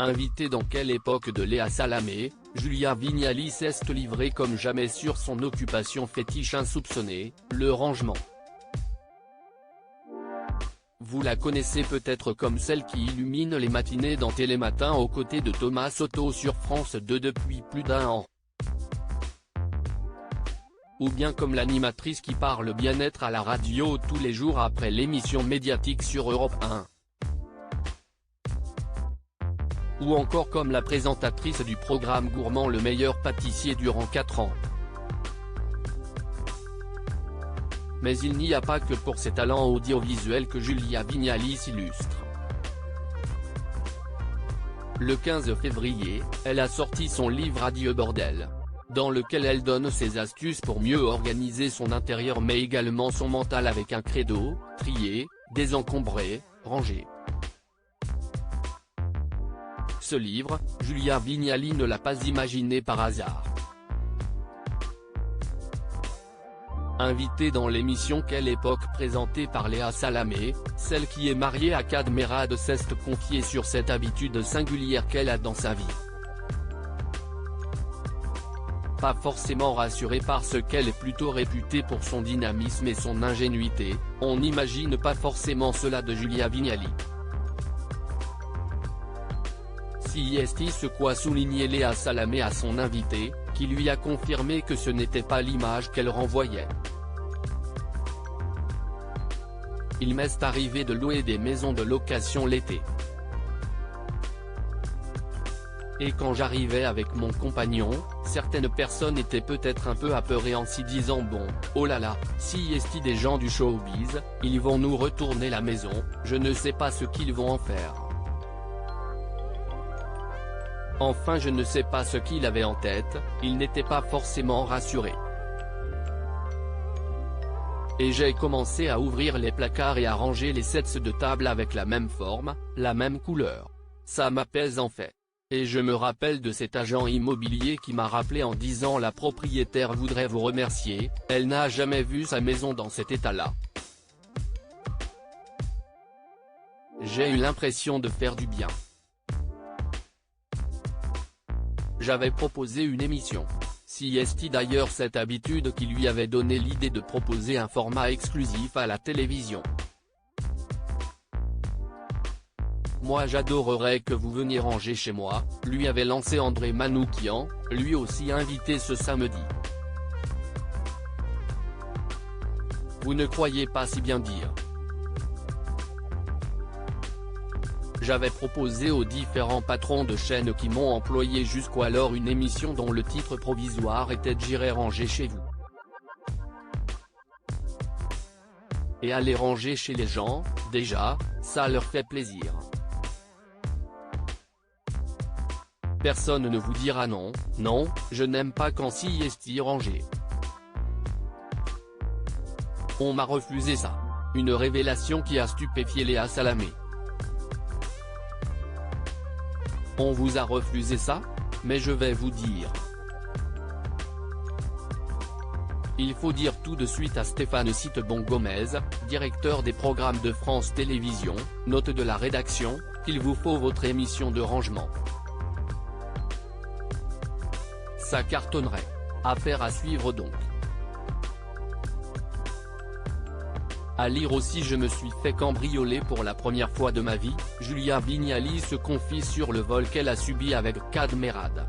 Invitée dans Quelle époque de Léa Salamé, Julia Vignali s'est livrée comme jamais sur son occupation fétiche insoupçonnée, le rangement. Vous la connaissez peut-être comme celle qui illumine les matinées dans Télématin aux côtés de Thomas Soto sur France 2 depuis plus d'1 an. Ou bien comme l'animatrice qui parle bien-être à la radio tous les jours après l'émission médiatique sur Europe 1. Ou encore comme la présentatrice du programme gourmand Le Meilleur Pâtissier durant 4 ans. Mais il n'y a pas que pour ses talents audiovisuels que Julia Vignali s'illustre. Le 15 février, elle a sorti son livre Adieu bordel, dans lequel elle donne ses astuces pour mieux organiser son intérieur mais également son mental avec un credo: trier, désencombrer, ranger. Ce livre, Julia Vignali ne l'a pas imaginé par hasard. Invitée dans l'émission Quelle époque présentée par Léa Salamé, celle qui est mariée à Kad Merad s'est confiée sur cette habitude singulière qu'elle a dans sa vie. Pas forcément rassurée parce qu'elle est plutôt réputée pour son dynamisme et son ingénuité, on n'imagine pas forcément cela de Julia Vignali. C'est ce qu'a souligné Léa Salamé à son invité, qui lui a confirmé que ce n'était pas l'image qu'elle renvoyait. Il m'est arrivé de louer des maisons de location l'été. Et quand j'arrivais avec mon compagnon, certaines personnes étaient peut-être un peu apeurées en s'y disant bon, oh là là, si est des gens du showbiz, ils vont nous retourner la maison, je ne sais pas ce qu'ils vont en faire. Enfin je ne sais pas ce qu'il avait en tête, il n'était pas forcément rassuré. Et j'ai commencé à ouvrir les placards et à ranger les sets de table avec la même forme, la même couleur. Ça m'apaise en fait. Et je me rappelle de cet agent immobilier qui m'a rappelé en disant la propriétaire voudrait vous remercier, elle n'a jamais vu sa maison dans cet état-là. J'ai eu l'impression de faire du bien. J'avais proposé une émission. C'est d'ailleurs cette habitude qui lui avait donné l'idée de proposer un format exclusif à la télévision. Moi j'adorerais que vous veniez ranger chez moi, lui avait lancé André Manoukian, lui aussi invité ce samedi. Vous ne croyez pas si bien dire. J'avais proposé aux différents patrons de chaînes qui m'ont employé jusqu'alors une émission dont le titre provisoire était J'irai ranger chez vous. Et aller ranger chez les gens, déjà, ça leur fait plaisir. Personne ne vous dira non, non, je n'aime pas quand c'est rangé. On m'a refusé ça. Une révélation qui a stupéfié Léa Salamé. On vous a refusé ça? Mais je vais vous dire. Il faut dire tout de suite à Stéphane Citebon-Gomez, directeur des programmes de France Télévisions, note de la rédaction, qu'il vous faut votre émission de rangement. Ça cartonnerait. Affaire à suivre donc. À lire aussi Je me suis fait cambrioler pour la première fois de ma vie, Julia Vignali se confie sur le vol qu'elle a subi avec Kad Merad.